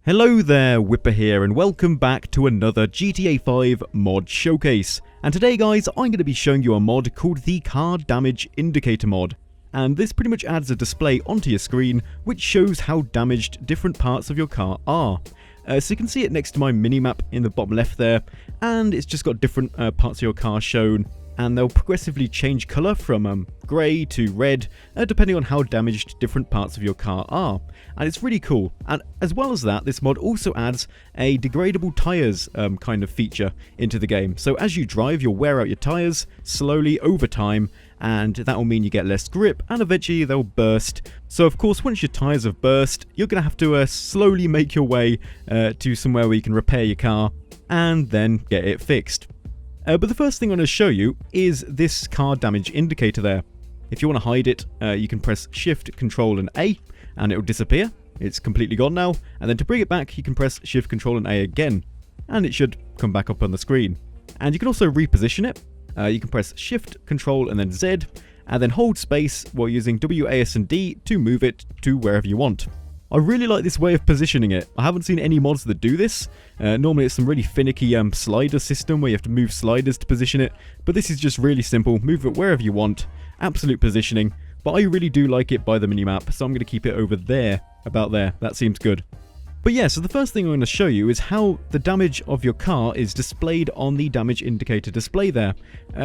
Hello there, Wipper here, and welcome back to another GTA 5 mod showcase. And today guys, I'm going to be showing you a mod called the Car Damage Indicator mod. And this pretty much adds a display onto your screen which shows how damaged different parts of your car are. So you can see it next to my minimap in the bottom left there, and it's just got different parts of your car shown. And they'll progressively change colour from grey to red, depending on how damaged different parts of your car are. And it's really cool. And as well as that, this mod also adds a Degradable Tires kind of feature into the game. So as you drive, you'll wear out your tyres slowly over time, and that will mean you get less grip, and eventually they'll burst. So of course, once your tyres have burst, you're going to have to slowly make your way to somewhere where you can repair your car, and then get it fixed. But the first thing I'm going to show you is this car damage indicator there. If you want to hide it, you can press Shift, Control and A, and it will disappear. It's completely gone now. And then to bring it back, you can press Shift, Control and A again, and it should come back up on the screen. And you can also reposition it. You can press Shift, Control and then Z, and then hold space while using WAS and D to move it to wherever you want. I really like this way of positioning it. I haven't seen any mods that do this. Normally it's some really finicky slider system where you have to move sliders to position it, but this is just really simple. Move it wherever you want, absolute positioning, but I really do like it by the minimap, so I'm going to keep it over there, about there. That seems good. But yeah, so the first thing I'm going to show you is how the damage of your car is displayed on the damage indicator display there.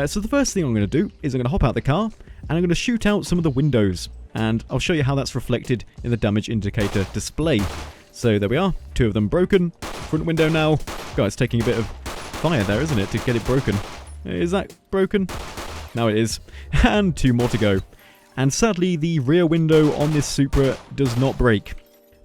So the first thing I'm going to do is I'm going to hop out the car, and I'm going to shoot out some of the windows. And I'll show you how that's reflected in the damage indicator display. So there we are, two of them broken. Front window now. God, it's taking a bit of fire there, isn't it, to get it broken. Is that broken? Now it is. And two more to go. And sadly, the rear window on this Supra does not break.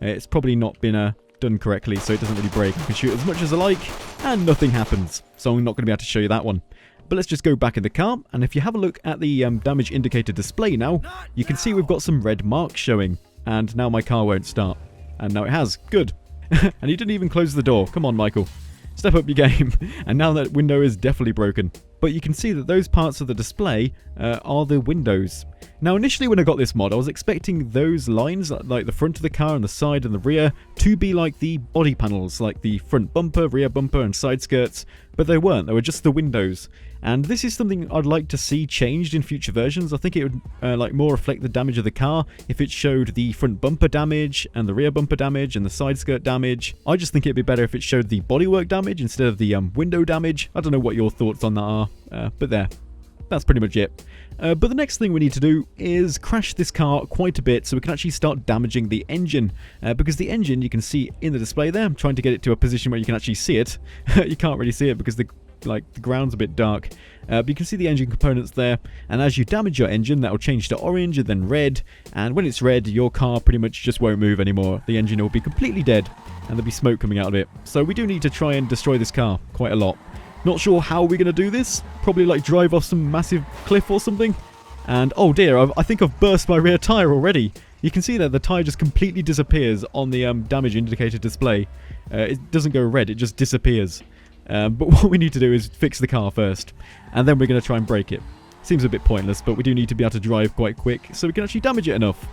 It's probably not been done correctly, so it doesn't really break. I can shoot as much as I like, and nothing happens. So I'm not going to be able to show you that one. But let's just go back in the car, and if you have a look at the damage indicator display now, you can see we've got some red marks showing, and now my car won't start. And now it has. Good. And he didn't even close the door. Come on, Michael. Step up your game. And now that window is definitely broken. But you can see that those parts of the display are the windows. Now initially when I got this mod, I was expecting those lines, like the front of the car and the side and the rear, to be like the body panels, like the front bumper, rear bumper and side skirts, but they weren't, they were just the windows. And this is something I'd like to see changed in future versions. I think it would like more reflect the damage of the car if it showed the front bumper damage and the rear bumper damage and the side skirt damage. I just think it'd be better if it showed the bodywork damage instead of the window damage. I don't know what your thoughts on that are, but there. That's pretty much it. But the next thing we need to do is crash this car quite a bit so we can actually start damaging the engine. Because the engine, you can see in the display there, I'm trying to get it to a position where you can actually see it. You can't really see it because the ground's a bit dark. But you can see the engine components there, and as you damage your engine, that will change to orange and then red, and when it's red, your car pretty much just won't move anymore. The engine will be completely dead, and there'll be smoke coming out of it. So we do need to try and destroy this car quite a lot. Not sure how we're going to do this. Probably like drive off some massive cliff or something. And oh dear, I think I've burst my rear tyre already. You can see that the tyre just completely disappears on the damage indicator display. It doesn't go red, it just disappears. But what we need to do is fix the car first, and then we're going to try and break it. Seems a bit pointless, but we do need to be able to drive quite quick so we can actually damage it enough.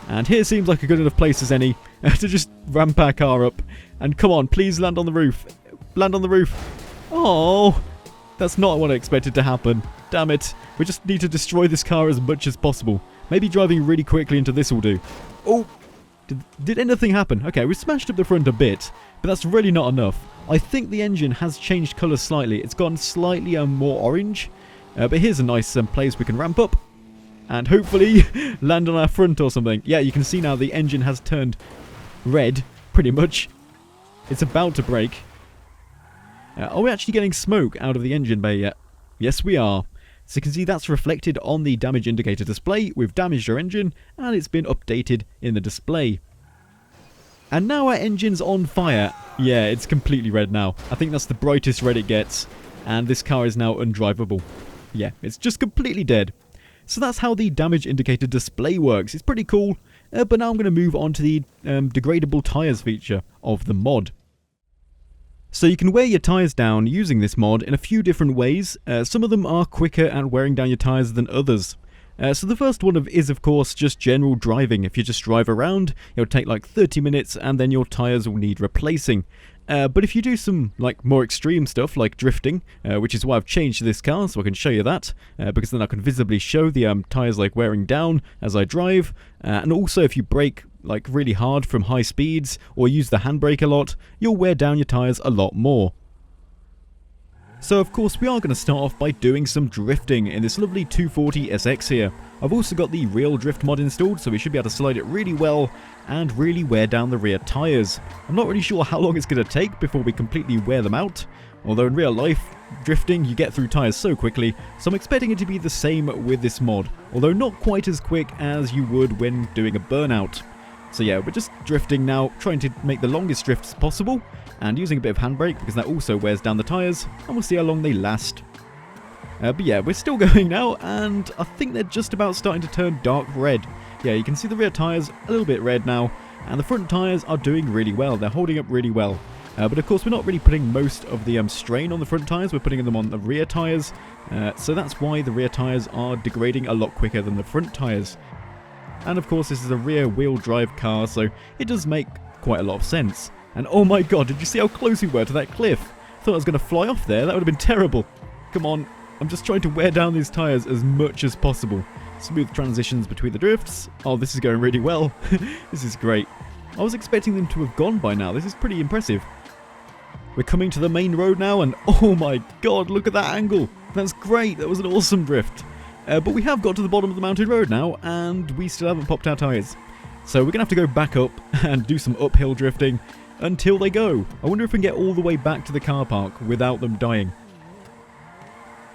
And here seems like a good enough place as any to just ramp our car up. And come on, please land on the roof. Land on the roof. Oh, that's not what I expected to happen. Damn it. We just need to destroy this car as much as possible. Maybe driving really quickly into this will do. Oh, did anything happen? Okay, we smashed up the front a bit, but that's really not enough. I think the engine has changed colour slightly. It's gone slightly more orange. But here's a nice place we can ramp up and hopefully land on our front or something. Yeah, you can see now the engine has turned red, pretty much. It's about to break. Are we actually getting smoke out of the engine bay yet? Yes, we are. So you can see that's reflected on the damage indicator display. We've damaged our engine, and it's been updated in the display. And now our engine's on fire. Yeah, it's completely red now. I think that's the brightest red it gets. And this car is now undrivable. Yeah, it's just completely dead. So that's how the damage indicator display works. It's pretty cool. But now I'm going to move on to the Degradable Tires feature of the mod. So you can wear your tyres down using this mod in a few different ways. Some of them are quicker at wearing down your tyres than others. So the first one is of course just general driving. If you just drive around, it'll take like 30 minutes and then your tyres will need replacing. But if you do some like more extreme stuff like drifting, which is why I've changed this car so I can show you that, because then I can visibly show the tyres like wearing down as I drive, and also if you brake like really hard from high speeds or use the handbrake a lot, you'll wear down your tyres a lot more. So of course we are going to start off by doing some drifting in this lovely 240 SX here. I've also got the real drift mod installed, so we should be able to slide it really well and really wear down the rear tyres. I'm not really sure how long it's going to take before we completely wear them out, although in real life, drifting you get through tyres so quickly, so I'm expecting it to be the same with this mod, although not quite as quick as you would when doing a Burnout. So yeah, we're just drifting now, trying to make the longest drifts possible, and using a bit of handbrake because that also wears down the tyres, and we'll see how long they last. But yeah, we're still going now, and I think they're just about starting to turn dark red. Yeah, you can see the rear tyres a little bit red now, and the front tyres are doing really well, they're holding up really well. But of course we're not really putting most of the strain on the front tyres, we're putting them on the rear tyres, so that's why the rear tyres are degrading a lot quicker than the front tyres. And of course this is a rear wheel drive car, so it does make quite a lot of sense. And oh my god, did you see how close we were to that cliff? Thought I was going to fly off there, that would have been terrible. Come on, I'm just trying to wear down these tyres as much as possible. Smooth transitions between the drifts. Oh, this is going really well. This is great. I was expecting them to have gone by now, this is pretty impressive. We're coming to the main road now, and oh my god, look at that angle. That's great, that was an awesome drift. But we have got to the bottom of the mountain road now, and we still haven't popped our tyres. So we're going to have to go back up and do some uphill drifting until they go. I wonder if we can get all the way back to the car park without them dying.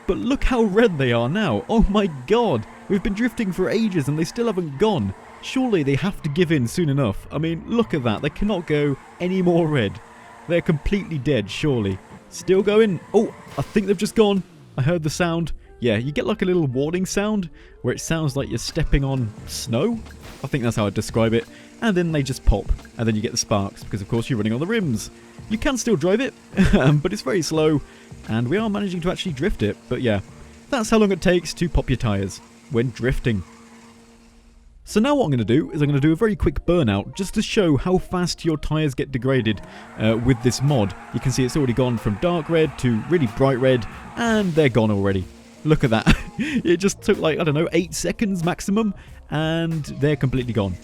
But look how red they are now. Oh my god. We've been drifting for ages and they still haven't gone. Surely they have to give in soon enough. I mean, look at that. They cannot go any more red. They're completely dead, surely. Still going. Oh, I think they've just gone. I heard the sound. Yeah, you get like a little warning sound where it sounds like you're stepping on snow. I think that's how I'd describe it. And then they just pop, and then you get the sparks, because of course you're running on the rims. You can still drive it, but it's very slow, and we are managing to actually drift it. But yeah, that's how long it takes to pop your tyres when drifting. So now what I'm going to do is I'm going to do a very quick burnout, just to show how fast your tyres get degraded with this mod. You can see it's already gone from dark red to really bright red, and they're gone already. Look at that. It just took like, I don't know, 8 seconds maximum, and they're completely gone.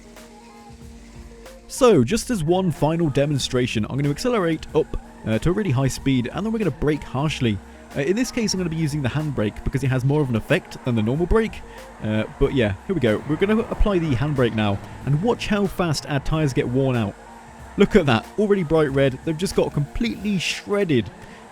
So, just as one final demonstration, I'm going to accelerate up to a really high speed, and then we're going to brake harshly. In this case, I'm going to be using the handbrake because it has more of an effect than the normal brake. But yeah, here we go. We're going to apply the handbrake now, and watch how fast our tyres get worn out. Look at that, already bright red. They've just got completely shredded.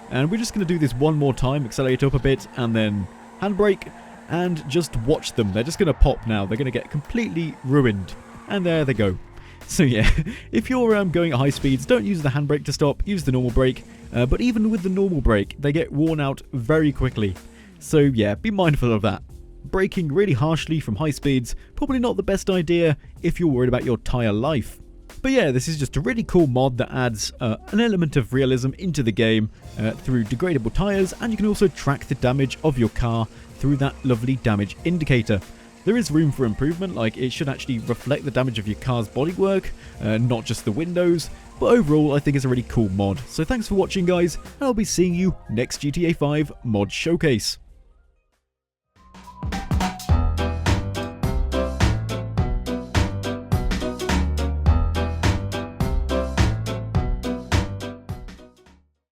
And we're just going to do this one more time, accelerate up a bit, and then handbrake, and just watch them. They're just going to pop now. They're going to get completely ruined. And there they go. So yeah, if you're going at high speeds, don't use the handbrake to stop, use the normal brake. But even with the normal brake, they get worn out very quickly. So yeah, be mindful of that. Braking really harshly from high speeds, probably not the best idea if you're worried about your tyre life. But yeah, this is just a really cool mod that adds an element of realism into the game through degradable tyres, and you can also track the damage of your car through that lovely damage indicator. There is room for improvement, like it should actually reflect the damage of your car's bodywork, not just the windows, but overall I think it's a really cool mod. So thanks for watching guys, and I'll be seeing you next GTA 5 mod showcase.